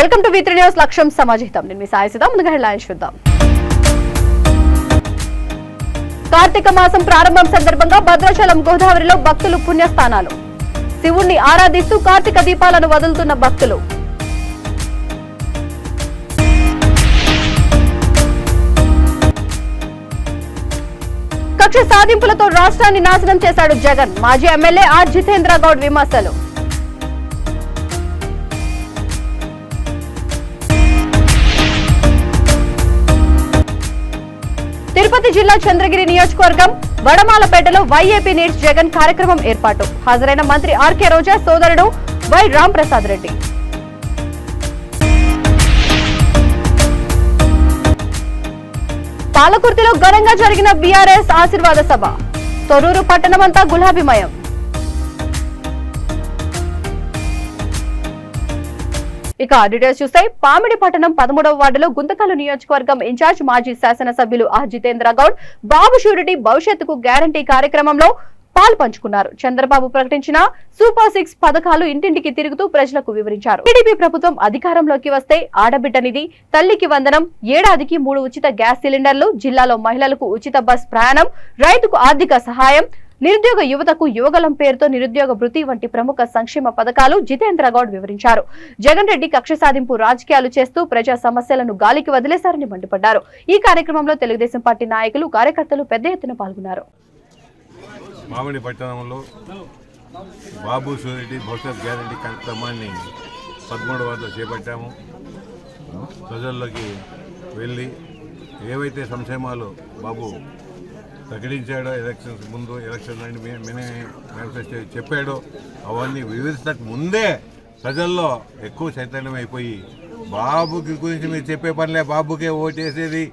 Welcome to V3 news లక్ష్యం సమాజితం. నేను మీ సాయిసిద్దాం. ముందుగా హెడ్లైన్స్ చూద్దాం. కార్తీక మాసం ప్రారంభం సందర్భంగా భద్రాచలం గోదావరిలో భక్తులు పుణ్యస్థానాలు. శివుణ్ణి ఆరాధిస్తూ కార్తీక దీపాలను వదులుతున్న భక్తులు. కక్ష సాధింపులతో రాష్ట్రాన్ని నాశనం చేశాడు జగన్. మాజీ ఎమ్మెల్యే ఆర్ జితేంద్ర గౌడ్ విమర్శలు. తిరుపతి జిల్లా చంద్రగిరి నియోజకవర్గం వడమాలపేటలో వైఏపీ నీడ్స్ జగన్ కార్యక్రమం ఏర్పాటు. హాజరైన మంత్రి ఆర్కే రోజా సోదరుడు వై రాంప్రసాద్ రెడ్డి. పాలకుర్తిలో ఘనంగా జరిగిన బీఆర్ఎస్ ఆశీర్వాద సభ. తొర్రూరు పట్టణమంతా గులాబీమయం. ఇక డీటెయిల్స్ చూస్తే పామిడి పట్టణం 13వ వార్డులో గుంతకల్లు నియోజకవర్గం ఇన్ఛార్జ్ మాజీ శాసనసభ్యులు ఆర్ జితేంద్ర గౌడ్ బాబు షూరిటీ భవిష్యత్తుకు గ్యారంటీ కార్యక్రమంలో పాలు పంచుకున్నారు. చంద్రబాబు ప్రకటించిన సూపర్ 6 పథకాలు ఇంటింటికి తిరుగుతూ ప్రజలకు వివరించారు. టీడీపీ ప్రభుత్వం అధికారంలోకి వస్తే ఆడబిడ్డ నిధి, తల్లికి వందనం, ఏడాదికి 3 ఉచిత గ్యాస్ సిలిండర్లు, జిల్లాలో మహిళలకు ఉచిత బస్ ప్రయాణం, రైతుకు ఆర్థిక సహాయం, నిరుద్యోగ యువతకు యువగలం పేరుతో నిరుద్యోగ భృతి వంటి ప్రముఖ సంక్షేమ పథకాలు జితేంద్ర గౌడ్ వివరించారు. జగన్ రెడ్డి కక్ష సాధింపు రాజకీయాలు చేస్తూ ప్రజా సమస్యలను గాలికి వదిలేశారని మండిపడ్డారు. ఈ కార్యక్రమంలో తెలుగుదేశం పార్టీ నాయకులు, కార్యకర్తలు పెద్ద ఎత్తున పాల్గొన్నారు. మామిడి పట్టణంలో బాబు షూరిటీ భవిష్యత్ గ్యారంటీ కార్యక్రమాన్ని 13వ వార్డులో చేపట్టాము. ప్రజల్లోకి వెళ్ళి ఏవైతే సంక్షేమాలు బాబు ప్రకటించాడో ఎలక్షన్స్ ముందు, ఎలక్షన్ మినీ మేనిఫెస్టో చెప్పాడో అవన్నీ వివరించడానికి ముందే ప్రజల్లో ఎక్కువ చైతన్యం అయిపోయి బాబుకి గురించి మీరు చెప్పే పనిలే, బాబుకే ఓటేసేది,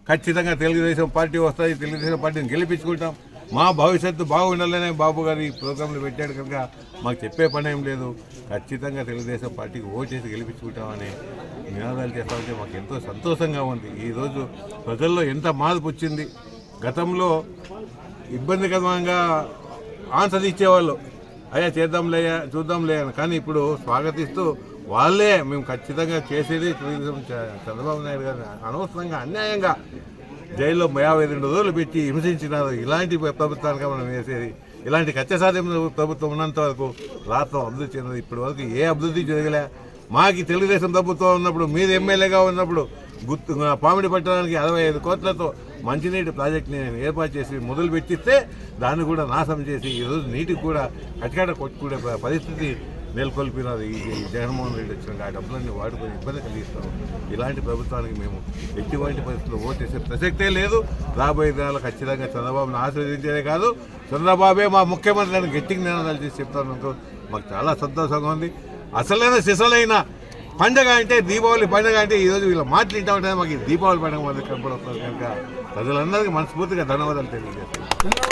ఖచ్చితంగా తెలుగుదేశం పార్టీ వస్తుంది, తెలుగుదేశం పార్టీని గెలిపించుకుంటాం, మా భవిష్యత్తు బాగుండాలనే బాబు గారు ఈ ప్రోగ్రాంలు పెట్టాడు కనుక మాకు చెప్పే పని ఏం లేదు, ఖచ్చితంగా తెలుగుదేశం పార్టీకి ఓటేసి గెలిపించుకుంటామని నినాదాలు చేస్తా ఉంటే మాకు ఎంతో సంతోషంగా ఉంది. ఈరోజు ప్రజల్లో ఎంత మార్పు వచ్చింది. గతంలో ఇబ్బందికరంగా ఆన్సర్ ఇచ్చేవాళ్ళు, అయ్యా చేద్దాంలే చూద్దాంలే అని, కానీ ఇప్పుడు స్వాగతిస్తూ వాళ్ళే మేము ఖచ్చితంగా చేసేది తెలుగుదేశం చంద్రబాబు నాయుడు గారిని అనవసరంగా అన్యాయంగా జైల్లో 52 రోజులు పెట్టి హింసించినారు. ఇలాంటి ప్రభుత్వానికి మనం వేసేది, ఇలాంటి కచ్చ సాధ్యం ప్రభుత్వం ఉన్నంత వరకు రాష్ట్రం అభివృద్ధి చెందదు. ఇప్పటి వరకు ఏ అభివృద్ధి జరగలే. మాకు తెలుగుదేశం ప్రభుత్వం ఉన్నప్పుడు, మీరు ఎమ్మెల్యేగా ఉన్నప్పుడు పామిడి పట్టణానికి 65 కోట్లతో మంచినీటి ప్రాజెక్ట్ని ఏర్పాటు చేసి మొదలు పెట్టిస్తే దాన్ని కూడా నాశనం చేసి ఈరోజు నీటికి కూడా కటికాట కొట్టుకునే పరిస్థితి నెలకొల్పినారు. ఈ జగన్మోహన్ రెడ్డి వచ్చిన ఆ డబ్బులన్నీ వాడుకొని ఇబ్బంది కలిగిస్తాం. ఇలాంటి ప్రభుత్వానికి మేము ఎటువంటి పరిస్థితుల్లో ఓటేసే ప్రసక్తే లేదు. రాబోయే దినాల్లో ఖచ్చితంగా చంద్రబాబును ఆశీర్వదించేదే కాదు, చంద్రబాబే మా ముఖ్యమంత్రి అని గట్టిగా నినాదాలు చేసి చెప్తాను. మాకు చాలా సంతోషంగా ఉంది. అసలైన సిసలైన పండగ అంటే దీపావళి పండుగ అంటే ఈరోజు వీళ్ళ మాటలు ఇంటా ఉంటే మాకు దీపావళి పండుగ మనకు కనపడుతుంది కనుక ప్రజలందరికీ మనస్ఫూర్తిగా ధన్యవాదాలు తెలియజేస్తాను.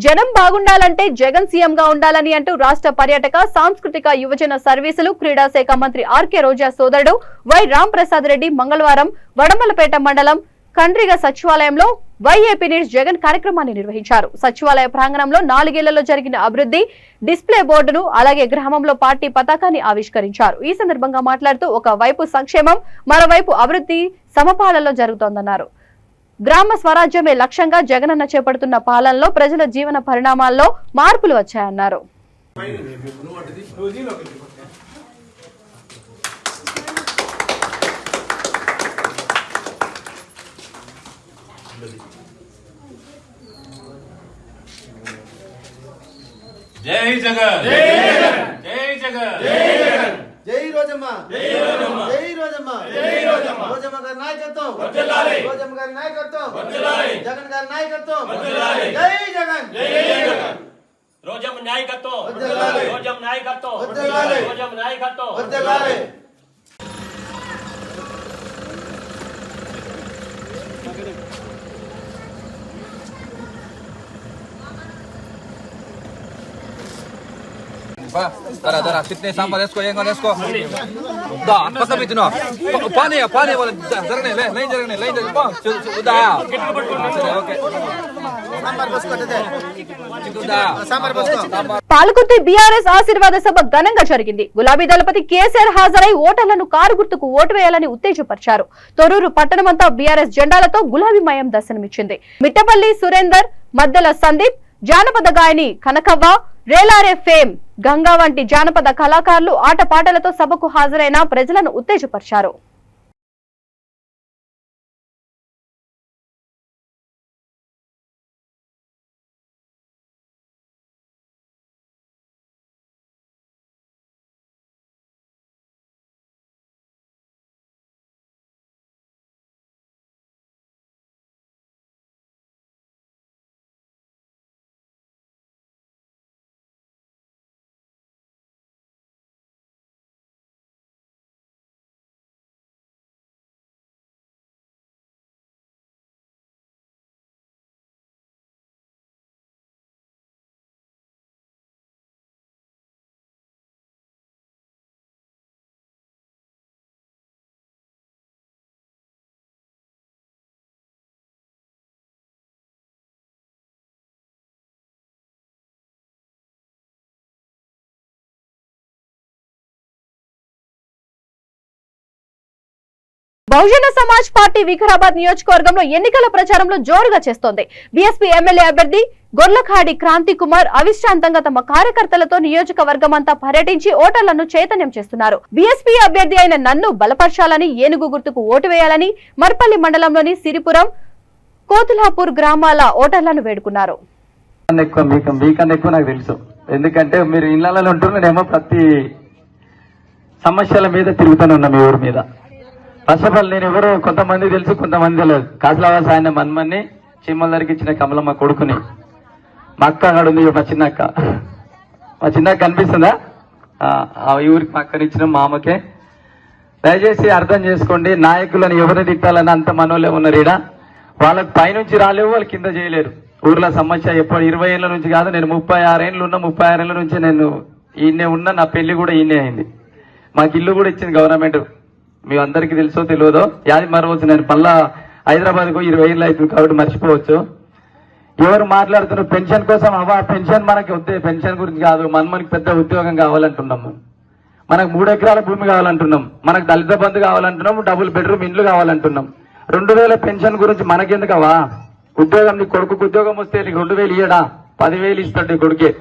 జనం బాగుండాలంటే జగన్ సీఎం గా ఉండాలని అంటూ రాష్ట్ర పర్యాటక, సాంస్కృతిక, యువజన సర్వీసులు, క్రీడా శాఖ మంత్రి ఆర్కే రోజా సోదరుడు వై రాంప్రసాద్ రెడ్డి మంగళవారం వడమలపేట మండలం కండ్రిగ సచివాలయంలో వైఏపీ నీడ్స్ జగన్ కార్యక్రమాన్ని నిర్వహించారు. సచివాలయ ప్రాంగణంలో 4 ఏళ్లలో జరిగిన అభివృద్ధి డిస్ప్లే బోర్డును, అలాగే గ్రామంలో పార్టీ పతాకాన్ని ఆవిష్కరించారు. ఈ సందర్భంగా మాట్లాడుతూ ఒక వైపు సంక్షేమం, మరోవైపు అభివృద్ధి సమపాలనలో జరుగుతోందన్నారు. గ్రామ స్వరాజ్యమే లక్ష్యంగా జగనన్న చేపడుతున్న పాలనలో ప్రజల జీవన పరిణామాల్లో మార్పులు వచ్చాయన్నారు. జై జగన్, జై జగన్, జై జగన్, జై రోజమ్మ, జై రోజమ్మ, జై రోజమ్మ, జై రోజమ్మ. రోజమ్మ గారి నాయకత్వం వర్ధిల్లాలి, రోజమ్మ గారి నాయకత్వం వర్ధిల్లాలి, జగన్ గారి నాయకత్వం వర్ధిల్లాలి. జై జగన్, జై జగన్. రోజమ్మ నాయకత్వం వర్ధిల్లాలి, రోజమ్మ నాయకత్వం వర్ధిల్లాలి, రోజమ్మ నాయకత్వం వర్ధిల్లాలి. कितने सांबर इसको एक इसको दा पता भी तिनो पानी वाला जरने ले नहीं जरने उदा ओके పాలకుర్తి బీఆర్ఎస్ ఆశీర్వాద సభ ఘనంగా జరిగింది. గులాబీ దళపతి కేసీఆర్ హాజరై ఓటర్లను కారు గుర్తుకు ఓటు వేయాలని ఉత్తేజపరిచారు. తొర్రూరు పట్టణమంతా బీఆర్ఎస్ జెండాలతో గులాబీమయం దర్శనమిచ్చింది. మిట్టపల్లి సురేందర్, మద్దెల సందీప్, జానపద గాయని కనకవ్వ, రేలారే ఫేమ్ గంగా వంటి జానపద కళాకారులు ఆటపాటలతో సభకు హాజరైన ప్రజలను ఉత్తేజపరిచారు. బహుజన సమాజ్ పార్టీ వికారాబాద్ నియోజకవర్గంలో ఎన్నికల ప్రచారంలో జోరుగా చేస్తోంది. బీఎస్పీ ఎమ్మెల్యే అభ్యర్థి గొర్లఖాడి క్రాంతి కుమార్ అవిశ్రాంతంగా తమ కార్యకర్తలతో నియోజకవర్గమంతా పర్యటించి ఓటర్లను చైతన్యం చేస్తున్నారు. బీఎస్పీ అభ్యర్థి అయిన నన్ను బలపరచాలని, ఏనుగు గుర్తుకు ఓటు వేయాలని మర్పల్లి మండలంలోని సిరిపురం, కోతులాపూర్ గ్రామాల ఓటర్లను వేడుకున్నారు. మీకన్నా ఎక్కువ నాకు తెలుసు, ఎందుకంటే మీరు ఇళ్లలో ఉంటున్నారేమో ప్రతి సమస్యల మీద తిరుగుతూనే ఉన్నా మీ ఊరి మీద. ఫస్ట్ ఆఫ్ ఆల్ నేను ఎవరు కొంతమంది తెలుసు, కొంతమంది తెలియదు. కాసులావాస ఆయన మన్మన్ని చిమ్మలరికి ఇచ్చిన కమలమ్మ కొడుకుని. మా అక్క అక్కడ ఉంది, మా చిన్నక్క. మా చిన్నక్క కనిపిస్తుందా? ఈ ఊరికి మా అక్కని ఇచ్చిన మా అమ్మకే. దయచేసి అర్థం చేసుకోండి, నాయకులను ఎవరిని తిట్టాలని అంత మనోలే ఉన్నారు ఈడ. వాళ్ళకి పైనుంచి రాలేవు, వాళ్ళు కింద చేయలేరు. ఊర్లో సమస్య ఎప్పుడు 20 ఏళ్ళ నుంచి కాదు, నేను 36 ఏళ్ళు ఉన్నా. 36 ఏళ్ళ నుంచి నేను ఈయనే ఉన్నా. నా పెళ్లి కూడా ఈయనే అయింది. మాకు ఇల్లు కూడా ఇచ్చింది గవర్నమెంట్. మీ అందరికీ తెలుసో తెలియదో, యాది మరవచ్చు. నేను మళ్ళా హైదరాబాద్కు 20 ఏళ్ళు అవుతుంది కాబట్టి మర్చిపోవచ్చు. ఎవరు మాట్లాడుతున్నారు పెన్షన్ కోసం? పెన్షన్ మనకి వద్దే, పెన్షన్ గురించి కాదు. మనకి పెద్ద ఉద్యోగం కావాలంటున్నాము, మనకు 3 ఎకరాల భూమి కావాలంటున్నాం, మనకు దళిత బంధు కావాలంటున్నాం, డబుల్ బెడ్రూమ్ ఇండ్లు కావాలంటున్నాం. 2000 పెన్షన్ గురించి మనకెందుకవా? ఉద్యోగం, నీ కొడుకు ఉద్యోగం వస్తే నీకు 2000 ఇయ్యడా? 10,000 ఇస్తాడు నీ కొడుకే.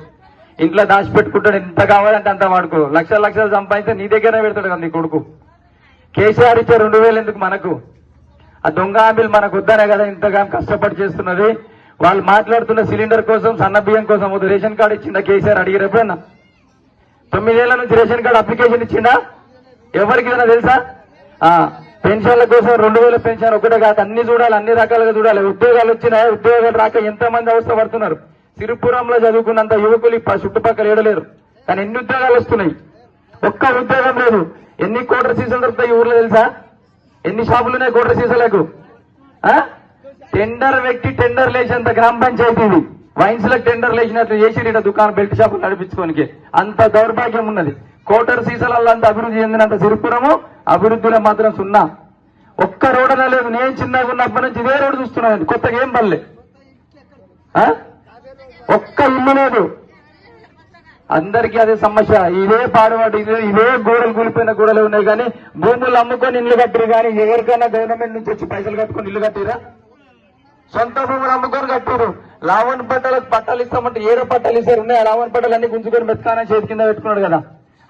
ఇంట్లో దాచిపెట్టుకుంటాడు, ఎంత కావాలంటే అంత వాడుకో. లక్షలు సంపాదిస్తే నీ దగ్గరనే పెడతాడు కదా నీ కొడుకు. కేసీఆర్ ఇచ్చే 2000 ఎందుకు మనకు? ఆ దొంగ హామీలు మనకు వద్దనే కదా ఇంతగా కష్టపడి చేస్తున్నది. వాళ్ళు మాట్లాడుతున్న సిలిండర్ కోసం, సన్న బియ్యం కోసం రేషన్ కార్డు ఇచ్చిందా కేసీఆర్? అడిగి రేపైనా 9 ఏళ్ల నుంచి రేషన్ కార్డు అప్లికేషన్ ఇచ్చిందా? ఎవరికి తెలుసా? పెన్షన్ల కోసం 2000 పెన్షన్ ఒకటే కాదు, అన్ని చూడాలి, అన్ని రకాలుగా చూడాలి. ఉద్యోగాలు వచ్చినాయి, ఉద్యోగాలు రాక ఎంతమంది అవస్థ పడుతున్నారు. సిరిపురంలో చదువుకున్నంత యువకులు చుట్టుపక్కల ఏడలేరు, కానీ ఎన్ని ఉద్యోగాలు వస్తున్నాయి? ఒక్క ఉద్యోగం లేదు. ఎన్ని కోట్ర సీసాలు దొరుకుతాయి ఊర్లో తెలుసా? ఎన్ని షాపులు ఉన్నాయి కోట్ర సీసాలకు? టెండర్ వ్యక్తి టెండర్ లేచినంత గ్రామ పంచాయతీ ఇది. వైన్స్ లకు టెండర్ లేచినట్లు చేసి దుకాణం బెల్ట్ షాపులు నడిపించుకోనికి అంత దౌర్భాగ్యం ఉన్నది. కోటర్ సీసాలలో అంత అభివృద్ధి చెందినంత సిరిపురము అభివృద్ధిలో మాత్రం సున్నా. ఒక్క రోడ్డు లేదు. నేను చిన్నగా ఉన్నప్పటి నుంచి ఇదే రోడ్డు చూస్తున్నాను, కొత్తగా ఏం పర్లే. ఒక్క ఇల్లు లేదు. అందరికీ అదే సమస్య, ఇదే పాడుబాటు, ఇదే గోడలు కూలిపోయిన గోడలు ఉన్నాయి. కానీ భూములు అమ్ముకొని ఇల్లు కట్టిరు. కానీ ఎవరికైనా గవర్నమెంట్ నుంచి వచ్చి పైసలు కట్టుకొని ఇల్లు కట్టిరా? సొంత భూములు అమ్ముకొని కట్టిరు. లావణ్ పట్టాలకు పట్టాలు ఇస్తామంటే ఏదో పట్టాలు ఇస్తారు. ఉన్నాయి లావణ్ పట్టాలు అన్ని గుంజుకొని మెత్తాన చేతి కింద పెట్టుకున్నాడు కదా.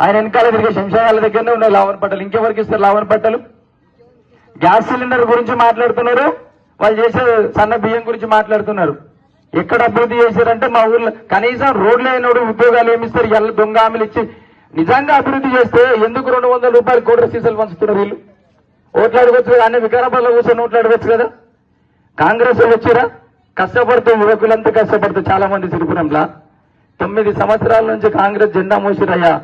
ఆయన వెనకాల తిరిగే శంషాల దగ్గరనే ఉన్నాయి లావణ్ పట్టాలు. ఇంకెవరికి ఇస్తారు లావణ్ పట్టాలు? గ్యాస్ సిలిండర్ గురించి మాట్లాడుతున్నారు, వాళ్ళు చేసే సన్న బియ్యం గురించి మాట్లాడుతున్నారు. ఎక్కడ అభివృద్ధి చేశారంటే మా ఊర్లో కనీసం రోడ్లు అయినోడు ఉద్యోగాలు ఏమిస్తారు? ఎల్ల దొంగ హామీలు ఇచ్చి నిజంగా అభివృద్ధి చేస్తే ఎందుకు 200 రూపాయలు కోట్ల సీసాలు పంచుతున్నారు వీళ్ళు? ఓట్లాడుకోవచ్చు కదా, అన్ని వికారాబాద్ లో కూర్చొని ఓట్లాడుకోవచ్చు కదా. కాంగ్రెస్ వచ్చారా? కష్టపడుతూ యువకులంతా కష్టపడుతూ చాలా మంది సిరిపురంలా 9 సంవత్సరాల నుంచి కాంగ్రెస్ జెండా మోసిరయ్యా.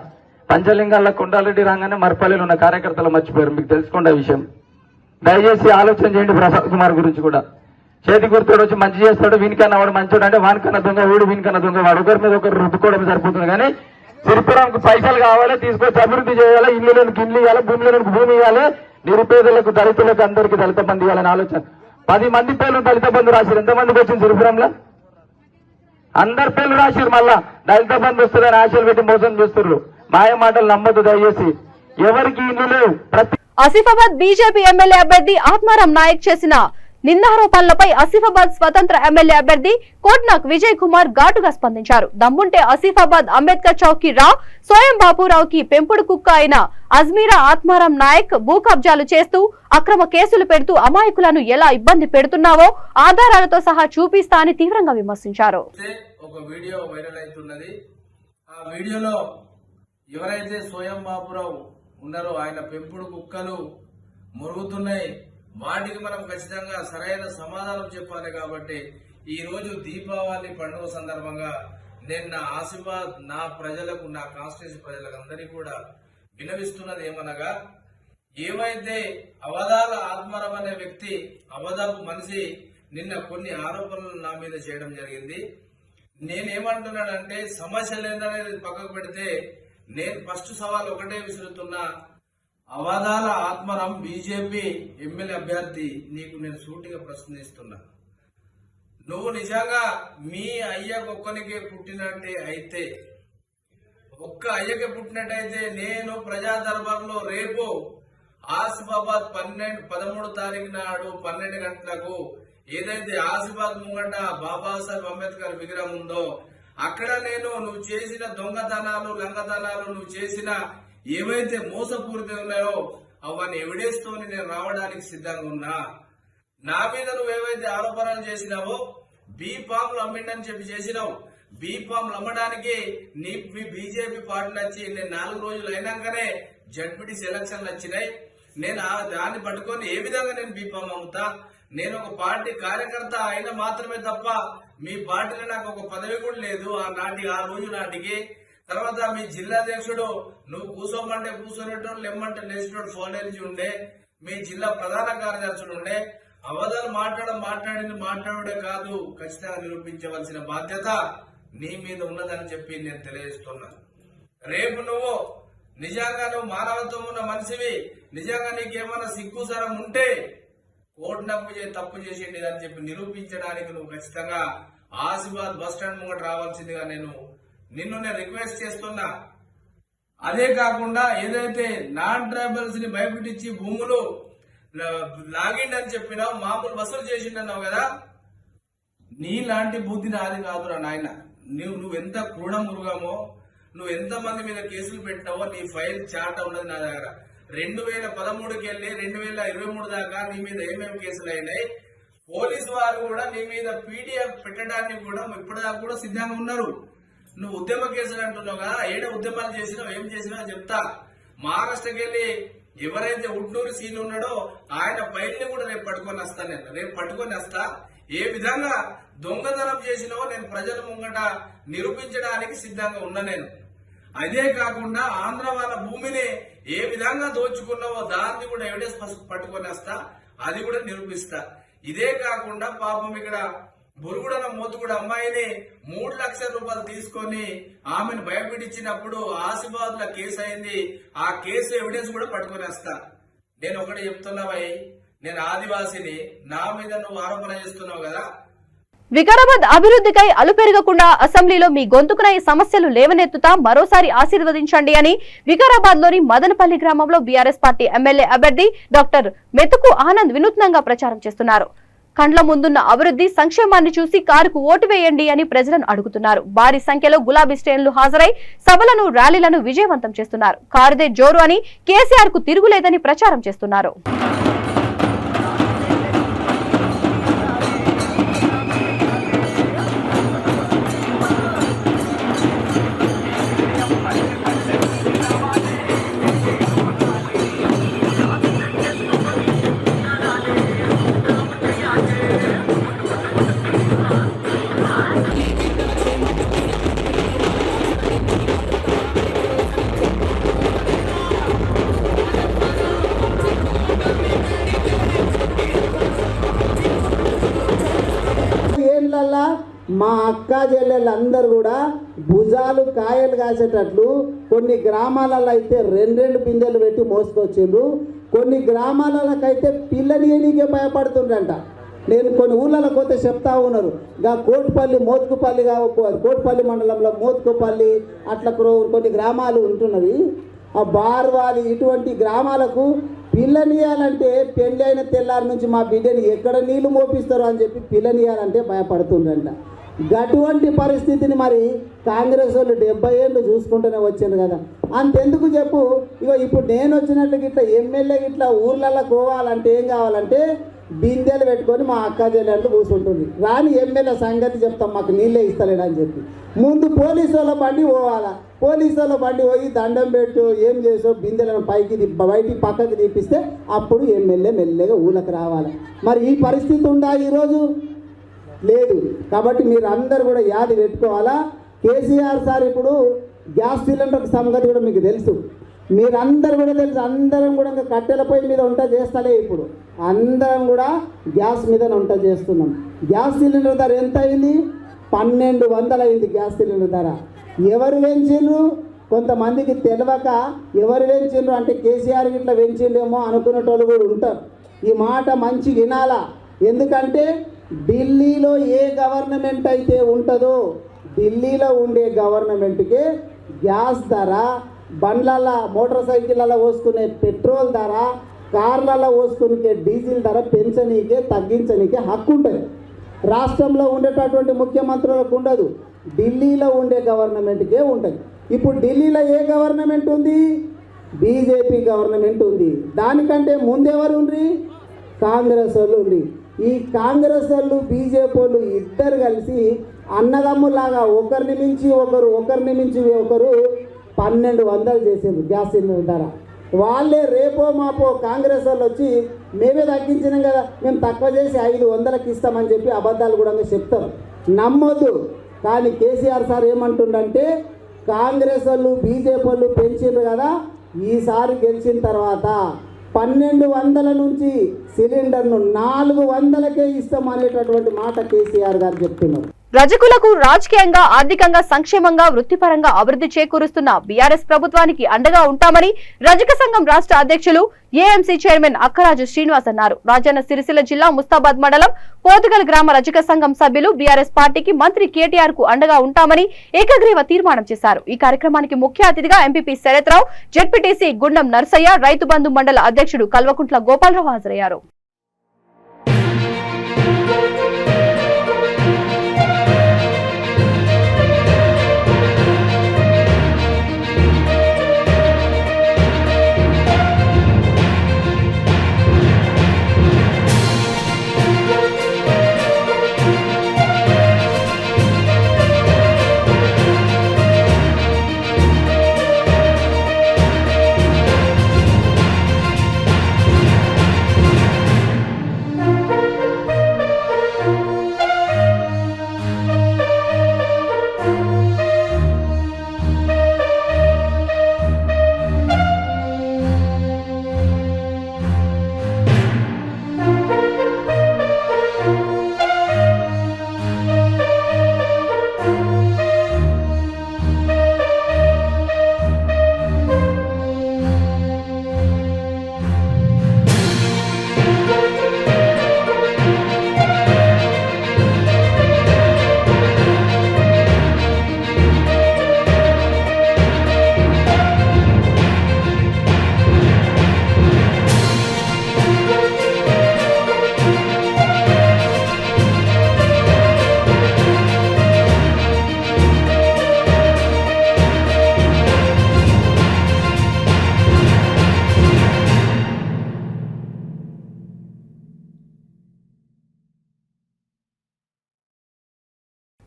పంచలింగాల కొండారెడ్డి రాగానే మరపల్లిలో ఉన్న కార్యకర్తలు మర్చిపోయారు. మీకు తెలుసుకోండి ఆ విషయం. దయచేసి ఆలోచన చేయండి. ప్రసాద్ కుమార్ గురించి కూడా చేతి గుర్తుడు వచ్చి మంచి చేస్తాడు, వీనికన్నా వాడు మంచోడు అంటే వానికన్నా దొంగ వీడు, వీనికన్నా దొంగ వాడు. ఒకరి మీద ఒకరు రుద్దుకోవడం సరిపోతుంది. కానీ సిరిపురంకు పైసలు కావాలి, తీసుకొచ్చి అభివృద్ధి చేయాలి, ఇల్లులకు ఇల్లు ఇవ్వాలి, భూములకు భూమి ఇవ్వాలి, నిరుపేదలకు దళితులకు అందరికీ దళిత బంధు ఇవ్వాలని ఆలోచన. 10 మంది పేర్లు దళిత బంధు రాశారు. ఎంతమందికి వచ్చింది సిరిపురంలో? అందరి పేర్లు రాశారు. మళ్ళా దళిత బంధు వస్తుందని ఆశలు పెట్టి మోసం చేస్తున్నారు. మాయ మాటలు నమ్మద్దు దయచేసి. ఎవరికి ఇల్లు లేవు. ఆసిఫాబాద్ బీజేపీ ఎమ్మెల్యే అభ్యర్థి ఆత్మారాం నాయక్ చేసిన నిందారోపణలపై ఆసిఫాబాద్ స్వతంత్ర ఎమ్మెల్యే అభ్యర్థి కోట్నాక్ విజయ్ కుమార్ ఘాటుగా స్పందించారు. దమ్ముంటే ఆసిఫాబాద్ అంబేద్కర్ చౌక్ కి రా, స్వయం బాపురావుకి పెంపుడు కుక్క అయిన అజ్మీరా ఆత్మారాం నాయక్ భూ కబ్జాలు చేస్తూ అక్రమ కేసులు పెడుతూ అమాయకులను ఎలా ఇబ్బంది పెడుతున్నావో ఆధారాలతో సహా చూపిస్తా అని తీవ్రంగా విమర్శించారు. ఒక వీడియో వైరల్ అవుతున్నది. ఆ వీడియోలో ఎవరైతే స్వయం బాపురావు ఉన్నారో ఆయన పెంపుడు కుక్కలు మురుగుతున్నాయి. వాటికి మనం ఖచ్చితంగా సరైన సమాధానం చెప్పాలి. కాబట్టి ఈ రోజు దీపావళి పండుగ సందర్భంగా నేను నా ఆసిఫాబాద్ నా ప్రజలకు, నా కాన్స్టిట్యూన్సీ ప్రజలకు అందరికీ కూడా వినవిస్తున్నది ఏమనగా, ఏవైతే అవధాల ఆత్మారాం అనే వ్యక్తి, అవధాపు మనిషి నిన్న కొన్ని ఆరోపణలు నా మీద చేయడం జరిగింది. నేనేమంటున్నానంటే, సమస్య లేదనేది పక్కకు పెడితే నేను ఫస్ట్ సవాల్ ఒకటే విసురుతున్నా. అవధాల ఆత్మారాం బీజేపీ ఎమ్మెల్యే అభ్యర్థి, నీకు నేను సూటిగా ప్రశ్నిస్తున్నా. నువ్వు నిజంగా మీ అయ్యకు ఒక్కనికే పుట్టినట్టే అయితే, ఒక్క అయ్యకే పుట్టినట్టయితే నేను ప్రజా దర్బార్లో రేపు ఆసిఫాబాద్ 13 తారీఖు నాడు 12 గంటలకు ఏదైతే ఆసిఫాబాద్ ముంగట బాబాసాహెబ్ అంబేద్కర్ విగ్రహం ఉందో అక్కడ నేను నువ్వు చేసిన దొంగతనాలు, లంగతనాలు, నువ్వు చేసిన ఏవైతే మోసపూరిత ఉన్నాయో అవన్నీ ఎవిడెన్స్ తోని నేను రావడానికి సిద్ధంగా ఉన్నా. నా మీద నువ్వు ఏవైతే ఆరోపణలు చేసినావో, బీఫామ్లు అమ్మిండని చెప్పి చేసినావు. బీఫామ్లు అమ్మడానికి మీ బీజేపీ పార్టీలు వచ్చి నేను 4 రోజులు అయినాకనే జడ్పీటీసీ ఎలక్షన్లు వచ్చినాయి. నేను దాన్ని పట్టుకొని ఏ విధంగా నేను బీఫామ్ అమ్ముతా? నేను ఒక పార్టీ కార్యకర్త అయినా మాత్రమే తప్ప మీ పార్టీలో నాకు ఒక పదవి కూడా లేదు. ఆ రోజు నాటికి తర్వాత మీ జిల్లా అధ్యక్షుడు నువ్వు కూసోమంటే కూర్చోనేటోడు, లెమ్మంటే లేచినోడు ఫోన్ ఉండే, మీ జిల్లా ప్రధాన కార్యదర్శుడు ఉండే. అవధాలు మాట్లాడుడే కాదు, ఖచ్చితంగా నిరూపించవలసిన బాధ్యత నీ మీద ఉన్నదని చెప్పి నేను తెలియజేస్తున్నా. రేపు నువ్వు నిజంగా నువ్వు మానవత్వం ఉన్న మనిషివి, నిజంగా నీకేమన్నా సిగ్గుసరం ఉంటే కోట్నప్పు తప్పు చేసింది అని చెప్పి నిరూపించడానికి నువ్వు ఖచ్చితంగా ఆసిఫాబాద్ బస్ స్టాండ్ ముంగట రావాల్సిందిగా నిన్ను నేను రిక్వెస్ట్ చేస్తున్నా. అదే కాకుండా ఏదైతే నాన్ ట్రైబల్స్ ని భయపెట్టించి భూములు లాగిండని చెప్పినావు, మామూలు వసూలు చేసిండన్నావు కదా, నీలాంటి బుద్ధి నాది కాదురా నాయన. నువ్వెంత క్రూడ మురుగమో, నువ్వు ఎంత మంది మీద కేసులు పెట్టినావో నీ ఫైల్ చాట్ ఉన్నది నా దగ్గర. 2013కి వెళ్ళి 2023 దాకా నీ మీద ఏమేమి కేసులు అయినాయి. పోలీసు వారు కూడా నీ మీద పీడిఎఫ్ పెట్టడానికి కూడా ఇప్పటిదాకా కూడా సిద్ధంగా ఉన్నారు. నువ్వు ఉద్యమ కేసులు అంటున్నావు కదా, ఏడే ఉద్యమాలు చేసినావు, ఏం చేసినావు చెప్తా. మహారాష్ట్రకి వెళ్ళి ఎవరైతే ఉట్నూరు సీన్ ఉన్నాడో ఆయన ఫైల్ని కూడా రేపు పట్టుకొని వస్తాను. నేను రేపు పట్టుకొని వస్తా. ఏ విధంగా దొంగతనం చేసినావో నేను ప్రజల ముంగట నిరూపించడానికి సిద్ధంగా ఉన్నా నేను. అదే కాకుండా ఆంధ్ర వాళ్ళ భూమిని ఏ విధంగా దోచుకున్నావో దాన్ని కూడా ఎవిడెన్స్ పట్టుకొని వస్తా, అది కూడా నిరూపిస్తా. ఇదే కాకుండా పాపం ఇక్కడ బురుగుడన మోతుగుడ అమ్మాయిని 3 లక్షల రూపాయలు తీసుకొని ఆమెను భయపెట్టించినప్పుడు ఆసిఫాబాద్ లో కేసు అయింది. ఆ కేసు ఎవిడెన్స్ కూడా పట్టుకొని వస్తా. నేను ఒకటి చెప్తున్నావై, నేను ఆదివాసిని, నా మీద నువ్వు ఆరోపణ చేస్తున్నావు కదా. వికారాబాద్ అభివృద్ధికై అలుపెరగకుండా అసెంబ్లీలో మీ గొంతుకున ఈ సమస్యలు లేవనెత్తుతా మరోసారి ఆశీర్వదించండి అని వికారాబాద్ లోని మదనపల్లి గ్రామంలో బీఆర్ఎస్ పార్టీ ఎమ్మెల్యే అభ్యర్థి డాక్టర్ మెతుకు ఆనంద్ వినూత్నంగా ప్రచారం చేస్తున్నారు. కండ్ల ముందున్న అభివృద్ధి సంక్షేమాన్ని చూసి కారుకు ఓటు వేయండి అని ప్రజలను అడుగుతున్నారు. భారీ సంఖ్యలో గులాబీ శ్రేణులు హాజరై సభలను, ర్యాలీలను విజయవంతం చేస్తున్నారు. కారుదే జోరు అని, కేసీఆర్ కు తిరుగులేదని ప్రచారం చేస్తున్నారు. మా అక్క చెల్లెళ్ళందరూ కూడా భుజాలు కాయలు కాసేటట్లు కొన్ని గ్రామాలలో అయితే 2 బిందెలు పెట్టి మోసుకొచ్చిండ్రు. కొన్ని గ్రామాలకైతే పిల్లనియనికే భయపడుతుండ్రంట. నేను కొన్ని ఊళ్ళలో పోతే చెప్తా ఉన్నారు, గా కోటిపల్లి మోత్కుపల్లి కోటిపల్లి మండలంలో మోత్కుపల్లి అట్లా కొన్ని గ్రామాలు ఉంటున్నవి. ఆ బార్వాలి ఇటువంటి గ్రామాలకు పిల్లనియాలంటే పెళ్ళి అయిన తెల్లారి నుంచి మా బిడ్డని ఎక్కడ నీళ్లు మోపిస్తారు అని చెప్పి పిల్లనియాలంటే భయపడుతుండ్రంట. అటువంటి పరిస్థితిని మరి కాంగ్రెస్ వాళ్ళు 70 ఏళ్ళు చూసుకుంటూనే వచ్చింది కదా. అంతెందుకు చెప్పు, ఇప్పుడు నేను వచ్చినట్లు గిట్లా ఎమ్మెల్యే గిట్లా ఊర్లలో పోవాలంటే ఏం కావాలంటే బిందెలు పెట్టుకొని మా అక్క చెల్లెళ్ళు కూర్చుంటుంది. రాని ఎమ్మెల్యే సంగతి చెప్తాం, మాకు నీళ్ళే ఇస్తలేడు అని చెప్పి ముందు పోలీసు వాళ్ళ బండి పోవాలా. పోలీసు వాళ్ళ బండి పోయి దండం పెట్టు ఏం చేసో బిందెలను బయటికి పక్కకి తీపిస్తే అప్పుడు ఎమ్మెల్యే మెల్లగా ఊళ్ళకి రావాలి. మరి ఈ పరిస్థితి ఉందా ఈరోజు? లేదు. కాబట్టి మీరు అందరు కూడా యాది పెట్టుకోవాలా. కేసీఆర్ సార్ ఇప్పుడు గ్యాస్ సిలిండర్ సంగతి కూడా మీకు తెలుసు, మీరందరూ కూడా తెలుసు. అందరం కూడా ఇంకా కట్టెల పొయ్యి మీద వంట చేస్తలే. ఇప్పుడు అందరం కూడా గ్యాస్ మీదనే వంట చేస్తున్నాం. గ్యాస్ సిలిండర్ ధర ఎంత అయింది? 1200 అయింది గ్యాస్ సిలిండర్ ధర. ఎవరు పెంచిండ్రు? కొంతమందికి తెలియక ఎవరు పెంచిండ్రు అంటే కేసీఆర్ ఇట్లా పెంచిండేమో అనుకునేటోళ్ళు కూడా ఉంటారు. ఈ మాట మంచి వినాలా. ఎందుకంటే ఢిల్లీలో ఏ గవర్నమెంట్ అయితే ఉంటుందో ఢిల్లీలో ఉండే గవర్నమెంట్కి గ్యాస్ ధర, బండ్లలో మోటార్ సైకిళ్ళలో పోసుకునే పెట్రోల్ ధర, కార్లలో పోసుకునే డీజిల్ ధర పెంచనీకే తగ్గించనీకే హక్కు ఉంటుంది. రాష్ట్రంలో ఉండేటటువంటి ముఖ్యమంత్రులకు ఉండదు, ఢిల్లీలో ఉండే గవర్నమెంట్కే ఉంటుంది. ఇప్పుడు ఢిల్లీలో ఏ గవర్నమెంట్ ఉంది? బీజేపీ గవర్నమెంట్ ఉంది. దానికంటే ముందెవరు ఉండ్రి? కాంగ్రెస్ వాళ్ళు ఉంది. ఈ కాంగ్రెస్ వాళ్ళు బీజేపీ వాళ్ళు ఇద్దరు కలిసి అన్నదమ్ములాగా ఒకరిని మించి ఒకరు 1200 చేసిండ్రు గ్యాస్ సిలిండర్ ధర. వాళ్ళే రేపో మాపో కాంగ్రెస్ వాళ్ళు వచ్చి మేమే తగ్గించినాం కదా, మేము తక్కువ చేసి 500కి ఇస్తామని చెప్పి అబద్ధాలు కూడా చెప్తారు. నమ్మొద్దు. కానీ కేసీఆర్ సార్ ఏమంటుండంటే కాంగ్రెస్ వాళ్ళు బీజేపీ వాళ్ళు పెంచిండ్రు కదా, ఈసారి గెలిచిన తర్వాత 1200 నుంచి సిలిండర్ను 400కే ఇస్తాం అనేటటువంటి మాట కేసీఆర్ గారు చెప్తున్నారు. రజకులకు రాజకీయంగా, ఆర్థికంగా, సంక్షేమంగా, వృత్తిపరంగా అభివృద్ధి చేకూరుస్తున్న బీఆర్ఎస్ ప్రభుత్వానికి అండగా ఉంటామని రజక సంఘం రాష్ట్ర అధ్యక్షులు ఏఎంసీ చైర్మన్ అక్కరాజు శ్రీనివాస్ అన్నారు. రాజన్న సిరిసిల్ల జిల్లా ముస్తాబాద్ మండలం పోతుగల్ గ్రామ రజక సంఘం సభ్యులు బీఆర్ఎస్ పార్టీకి మంత్రి కేటీఆర్ కు అండగా ఉంటామని ఏకగ్రీవ తీర్మానం చేశారు. ఈ కార్యక్రమానికి ముఖ్య అతిథిగా ఎంపీపీ శరత్రావు, జెడ్పీటీసీ గుండం నర్సయ్య, రైతు బంధు మండల అధ్యక్షుడు కల్వకుంట్ల గోపాలరావు హాజరయ్యారు.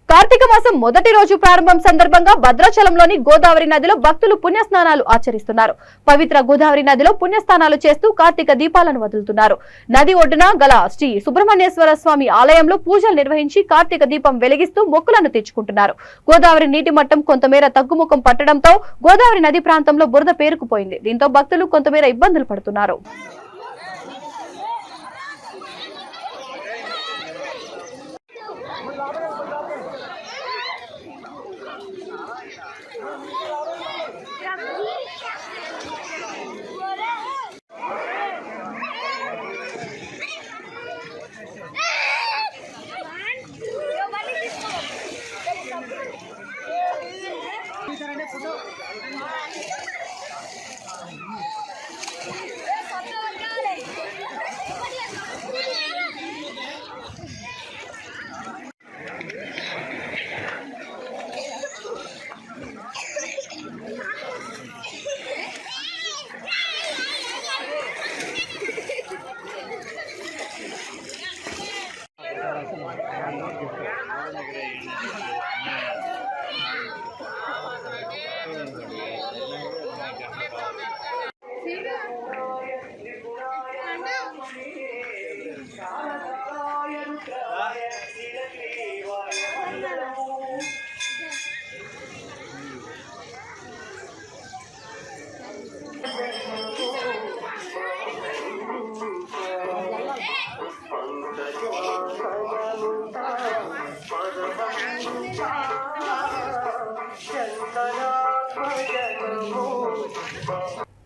కార్తీక మాసం మొదటి రోజు ప్రారంభం సందర్భంగా భద్రాచలంలోని గోదావరి నదిలో భక్తులు పుణ్యస్నానాలు ఆచరిస్తున్నారు. పవిత్ర గోదావరి నదిలో పుణ్యస్నానాలు చేస్తూ కార్తీక దీపాలను వదులుతున్నారు. నది ఒడ్డున గల శ్రీ సుబ్రహ్మణ్యేశ్వర స్వామి ఆలయంలో పూజలు నిర్వహించి కార్తీక దీపం వెలిగిస్తూ మొక్కులను తెచ్చుకుంటున్నారు. గోదావరి నీటి మట్టం కొంతమేర తగ్గుముఖం పట్టడంతో గోదావరి నది ప్రాంతంలో బురద పేరుకుపోయింది. దీంతో భక్తులు కొంతమేర ఇబ్బందులు పడుతున్నారు.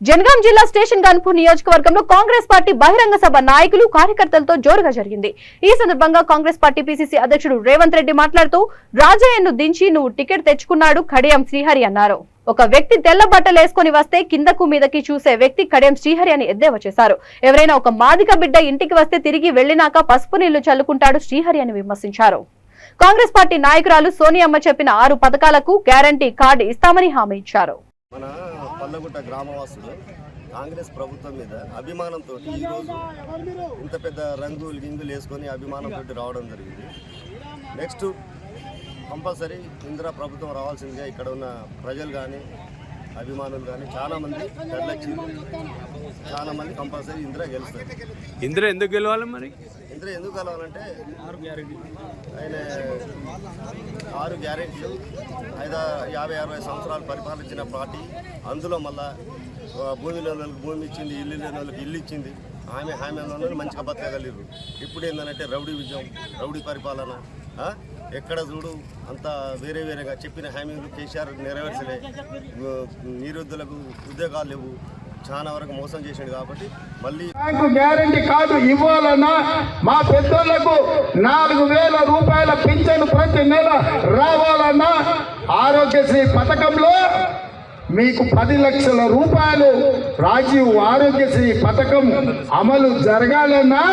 జనగాం జిల్లా స్టేషన్ గన్పూర్ నియోజకవర్గంలో కాంగ్రెస్ పార్టీ బహిరంగ సభ నాయకులు కార్యకర్తలతో జోరుగా జరిగింది. ఈ సందర్భంగా కాంగ్రెస్ పార్టీ పిసిసి అధ్యక్షుడు రేవంత్ రెడ్డి మాట్లాడుతూ రాజయ్యను దించి నువ్వు టికెట్ తెచ్చుకున్నాడు కడియం శ్రీహరి అన్నారు. ఒక వ్యక్తి తెల్ల బట్టలేసుకుని వస్తే కిందకు మీదకి చూసే వ్యక్తి కడియం శ్రీహరి అని ఎద్దేవా చేశారు. ఎవరైనా ఒక మాదిక బిడ్డ ఇంటికి వస్తే తిరిగి వెళ్లినాక పసుపు నీళ్లు చల్లుకుంటాడు శ్రీహరి అని విమర్శించారు. కాంగ్రెస్ పార్టీ నాయకురాలు సోనియమ్మ చెప్పిన 6 పథకాలకు గ్యారంటీ కార్డు ఇస్తామని హామీ ఇచ్చారు. మన పల్లగుట్ట గ్రామవాసులు కాంగ్రెస్ ప్రభుత్వం మీద అభిమానంతో ఈరోజు ఇంత పెద్ద రంగులు గింగులు వేసుకొని అభిమానంతో రావడం జరిగింది. నెక్స్ట్ కంపల్సరీ ఇందిరా ప్రభుత్వం రావాల్సిందిగా ఇక్కడ ఉన్న ప్రజలు కానీ అభిమానులు కానీ చాలామంది కళ్ళొచ్చింది. చాలామంది కంపల్సరీ ఇందిరా గెలుస్తారు. ఇందిరా ఎందుకు గెలవాలి? మరి ఇందిరా ఎందుకు గెలవాలంటే ఆయన 6 గ్యారెంటీలు 50-60 సంవత్సరాలు పరిపాలించిన పార్టీ. అందులో మళ్ళా భూమి లేని వాళ్ళకి భూమి ఇచ్చింది, ఇల్లు లేని వాళ్ళకి ఇల్లు ఇచ్చింది. హామీ వాళ్ళు మంచిగా బతకగలిగారు. ఇప్పుడు ఏంటంటే రౌడీ విజయం, రౌడీ పరిపాలన. ఎక్కడ చూడు అంతా వేరేగా చెప్పిన హామీలు కేసీఆర్ నెరవేర్చలే. నిరుద్యోగులకు ఉద్యోగాలు లేవు, చాలా వరకు మోసం చేసాడు. కాబట్టి మళ్ళీ బ్యాంకు గ్యారంటీ కార్డు ఇవ్వాలన్నా మా పెద్దోళ్లకు 4,000 రూపాయల పింఛను ప్రతి నెల రావాలన్నా ఆరోగ్యశ్రీ పథకంలో మీకు 10 లక్షల రూపాయలు రాజీవ్ ఆరోగ్యశ్రీ పథకం అమలు జరగాలన్నా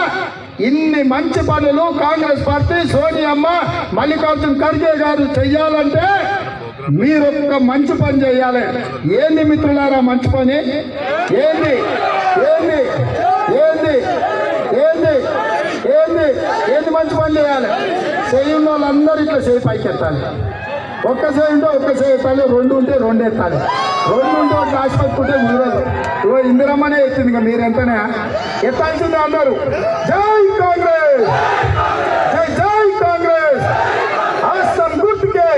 ఇన్ని మంచి పనులు కాంగ్రెస్ పార్టీ సోనియమ్మ మల్లికార్జున ఖర్గే గారు చెయ్యాలంటే మీరొక్క మంచి పని చేయాలి. ఏంది మిత్రులారా మంచి పని? ఏంది ఏంది ఏంది ఏంది ఏంది ఏంది మంచి పని చేయాలి? చేయున్న వాళ్ళందరూ ఇట్లా చేయి పైకి ఎత్తాలి. ఒక్క చేయి ఉంటే ఒక్క చేయి ఎత్తాలి, 2 ఉంటే 2 ఎత్తాలి. 2 ఉంటే ఒక ఆశపట్టుకుంటే కుదరదు. ఇగో ఇందిరమ్మనే ఎత్తింది, ఇంకా మీరెంతనే ఎత్తాల్సిందే అందరూ. జై కాంగ్రెస్, జై జై కాంగ్రెస్. ఆస్తం గుర్తుకే,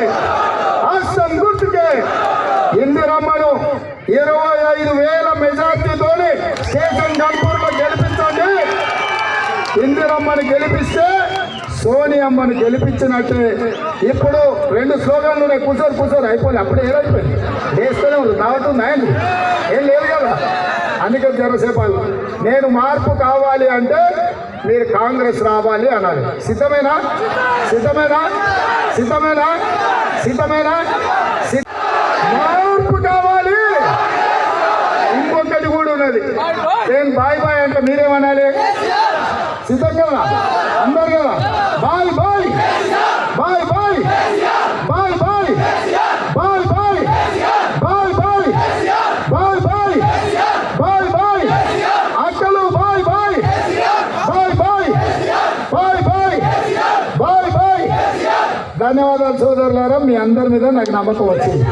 ఆస్తం గుర్తుకే ఇందిరమ్మను 25,000 మెజార్టీతోని స్టేషన్ గన్పూర్లో గెలిపించండి. ఇందిరమ్మను గెలిపిస్తే సోనియమ్మను గెలిపించినట్టే. ఇప్పుడు 2 స్లోగన్లు ఉన్నాయి, కూర్చోరు అయిపోయి. అప్పుడే ఏదైపోయింది వేస్తూనే ఉంది. దావతుంది ఆయన ఏం లేదు కదా. అందుకే జరసేపు నేను మార్పు కావాలి అంటే మీరు కాంగ్రెస్ రావాలి అనాలి. సిద్ధమేనా? సిద్ధమేనా? సిద్ధమేనా? సిద్ధమేనా? మార్పు కావాలి. ఇంకొకటి కూడా ఉన్నది. నేను బాయ్ అంటే మీరేమనాలి? సిద్ధం కదా అందరు కదా? Bye bye bye bye bye bye bye bye bye bye bye bye bye bye అక్కలు bye bye bye bye bye bye bye bye. ధన్యవాదాలు సోదరులారా, మీ అందరి మీద నాకు నమ్మకం వచ్చింది.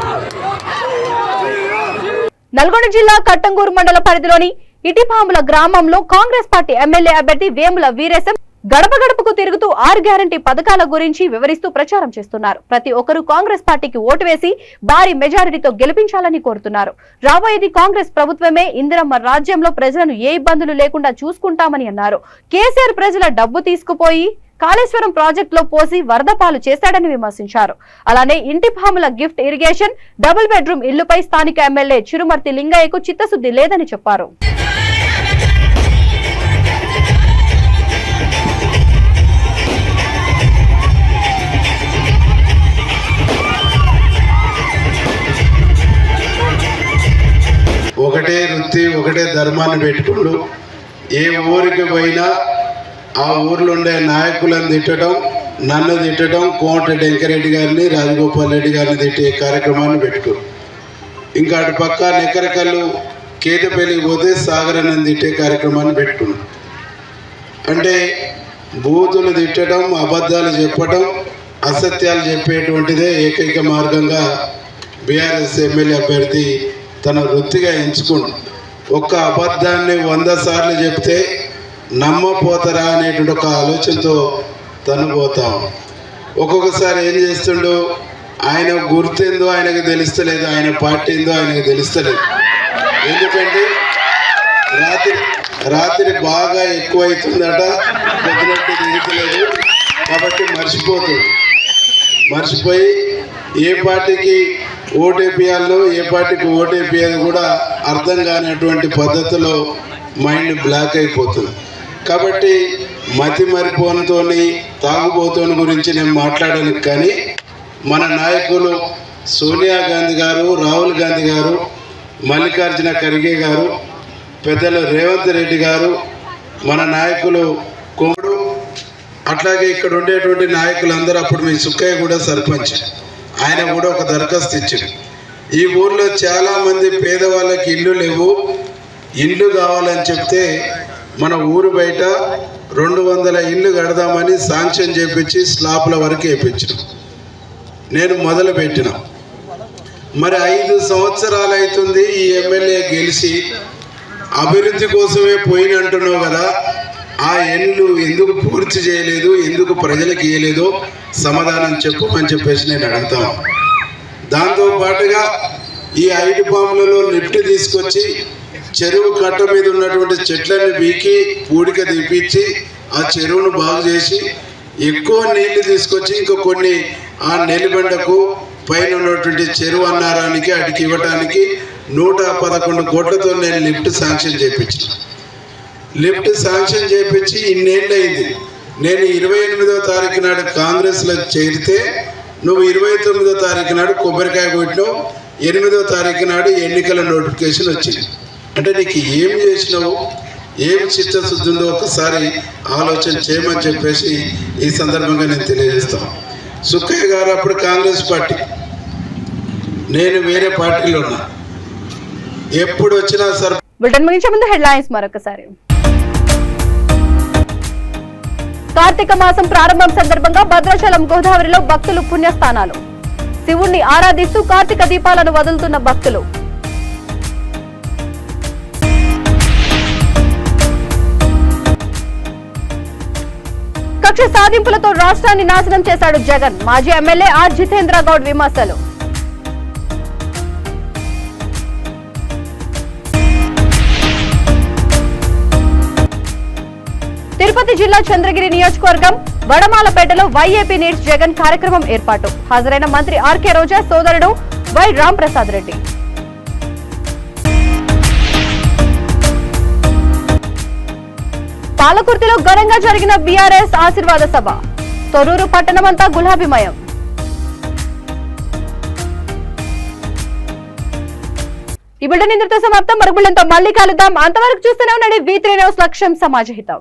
నల్గొండ జిల్లా కట్టంగూరు మండల పరిధిలోని ఇటిపాముల గ్రామంలో కాంగ్రెస్ పార్టీ ఎమ్మెల్యే అభ్యర్థి వేముల వీరేశం గడప గడపకు తిరుగుతూ 6 గ్యారంటీ పథకాల గురించి వివరిస్తూ ప్రచారం చేస్తున్నారు. ప్రతి ఒక్కరూ కాంగ్రెస్ పార్టీకి ఓటు వేసి భారీ మెజారిటీతో గెలిపించాలని కోరుతున్నారు. రాబోయేది కాంగ్రెస్ ప్రభుత్వమే. ఇందిరమ్మ రాజ్యంలో ప్రజలను ఏ ఇబ్బందులు లేకుండా చూసుకుంటామని అన్నారు. కేసీఆర్ ప్రజల డబ్బు తీసుకుపోయి కాళేశ్వరం ప్రాజెక్టులో పోసి వరద పాలు చేశాడని విమర్శించారు. అలానే ఇంటిపాముల గిఫ్ట్ ఇరిగేషన్ డబుల్ బెడ్రూమ్ ఇళ్లుపై స్థానిక ఎమ్మెల్యే చిరుమర్తి లింగయ్యకు చిత్తశుద్ధి లేదని చెప్పారు. ఒకటే వృత్తి, ఒకటే ధర్మాన్ని పెట్టుకుంటూ ఏ ఊరికి పోయినా ఆ ఊర్లో ఉండే నాయకులను తిట్టడం, నన్ను తిట్టడం, కోమటిరెడ్డి వెంకరెడ్డి గారిని, రాజగోపాల్ రెడ్డి గారిని తిట్టే కార్యక్రమాన్ని పెట్టుకో. ఇంకా అటు పక్క నెక్కరకల్లు కేతపల్లికి పోతే సాగరని తిట్టే కార్యక్రమాన్ని పెట్టుకున్నాం. అంటే బూతులు తిట్టడం, అబద్ధాలు చెప్పడం, అసత్యాలు చెప్పేటువంటిదే ఏకైక మార్గంగా బీఆర్ఎస్ ఎమ్మెల్యే అభ్యర్థి తన వృత్తిగా ఎంచుకుంటు. ఒక్క అబద్ధాన్ని 100 సార్లు చెప్తే నమ్మపోతారా అనేటువంటి ఒక ఆలోచనతో తను పోతాం. ఒక్కొక్కసారి ఏం చేస్తుండో ఆయన గుర్తేందో ఆయనకు తెలుస్తలేదు, ఆయన పార్టీ ఏందో ఆయనకు తెలుస్తలేదు. ఎందుకంటే రాత్రి బాగా ఎక్కువైతుందట, గదినట్టు దిగుతలేదు. కాబట్టి మర్చిపోయి ఏ పార్టీకి ఓటేపియాల్లో ఏ పార్టీకి ఓటేపియాది కూడా అర్థం కానటువంటి పద్ధతిలో మైండ్ బ్లాక్ అయిపోతుంది. కాబట్టి మతి మరిపోనుతోని తాగుబోతోని గురించి నేను మాట్లాడాను. కానీ మన నాయకులు సోనియా గాంధీ గారు, రాహుల్ గాంధీ గారు, మల్లికార్జున ఖర్గే గారు, పెద్దలు రేవంత్ రెడ్డి గారు, మన నాయకులు కోమడు, అట్లాగే ఇక్కడ ఉండేటువంటి నాయకులందరూ, అప్పుడు మీ సుక్కయ్య కూడా సర్పంచ్, ఆయన కూడా ఒక దరఖాస్తు ఇచ్చాడు. ఈ ఊర్లో చాలామంది పేదవాళ్ళకి ఇల్లు లేవు, ఇల్లు కావాలని చెప్తే మన ఊరు బయట 200 ఇల్లు కడదామని శాంక్షన్ చేపించి స్లాబ్ల వరకు వేయించిన నేను మొదలు పెట్టిన. మరి 5 సంవత్సరాలు అవుతుంది ఈ ఎమ్మెల్యే గెలిచి, అభివృద్ధి కోసమే పోయినంటున్నావు కదా, ఆ ఇల్లు ఎందుకు పూర్తి చేయలేదు, ఎందుకు ప్రజలకు ఇవ్వలేదో సమాధానం చెప్పమని చెప్పేసి నేను అడుగుతాను. దాంతో పాటుగా ఈ 5 పాములలో లిఫ్ట్ తీసుకొచ్చి చెరువు కట్ట మీద ఉన్నటువంటి చెట్లను బీకి పూడిక తీపిచ్చి ఆ చెరువును బాగు చేసి ఎక్కువ నీళ్లు తీసుకొచ్చి ఇంకా కొన్ని ఆ నెల్లిబండకు పైన ఉన్నటువంటి చెరువు అన్నారానికి అడికి ఇవ్వటానికి 111 కోట్లతో నేను లిఫ్ట్ శాంక్షన్ చేయించిన. లిఫ్ట్ శాంక్షన్ చేయించి ఇన్నేళ్ళు అయింది. నేను 28వ తారీఖు నాడు కాంగ్రెస్లో చేరితే నువ్వు 29వ తారీఖు నాడు కొబ్బరికాయ కొట్టినావు, 8వ తారీఖు నాడు ఎన్నికల నోటిఫికేషన్ వచ్చింది. అంటే నీకు ఏం చేసినావు, ఏం చిత్తశుద్ధి ఉందో ఒకసారి ఆలోచన చేయమని చెప్పేసి ఈ సందర్భంగా నేను తెలియజేస్తాను. సుక్కయ్య గారు అప్పుడు కాంగ్రెస్ పార్టీ, నేను వేరే పార్టీలో ఉన్నా. ఎప్పుడు వచ్చినా సరే బులెటిన్ ముగించే ముందు హెడ్లైన్స్ మరొకసారి. కార్తీక మాసం ప్రారంభం సందర్భంగా భద్రాచలం గోదావరిలో భక్తులు పుణ్యస్థానాలు. శివుణ్ణి ఆరాధిస్తూ కార్తీక దీపాలను వదులుతున్న భక్తులు. కక్ష సాధింపులతో రాష్ట్రాన్ని నాశనం చేశాడు జగన్. మాజీ ఎమ్మెల్యే ఆర్ జితేంద్ర గౌడ్ విమర్శలు. తిరుపతి జిల్లా చంద్రగిరి నియోజకవర్గం వడమాలపేటలో వైఏపీ నీడ్స్ జగన్ కార్యక్రమం ఏర్పాటు. హాజరైన మంత్రి ఆర్కే రోజా సోదరుడు వై రాంప్రసాద్ రెడ్డి. పాలకుర్తిలో ఘనంగా జరిగిన బీఆర్ఎస్ ఆశీర్వాద సభ. తొర్రూరు పట్టణమంతా గులాబీమయం. ఈ బులెటిన్ ఇంతటితో సమాప్తం. మరో బులెటిన్తో మళ్ళీ కలుద్దాం. అంతవరకు చూస్తూనే ఉండండి V3 న్యూస్, లక్ష్యం సమాజహితం.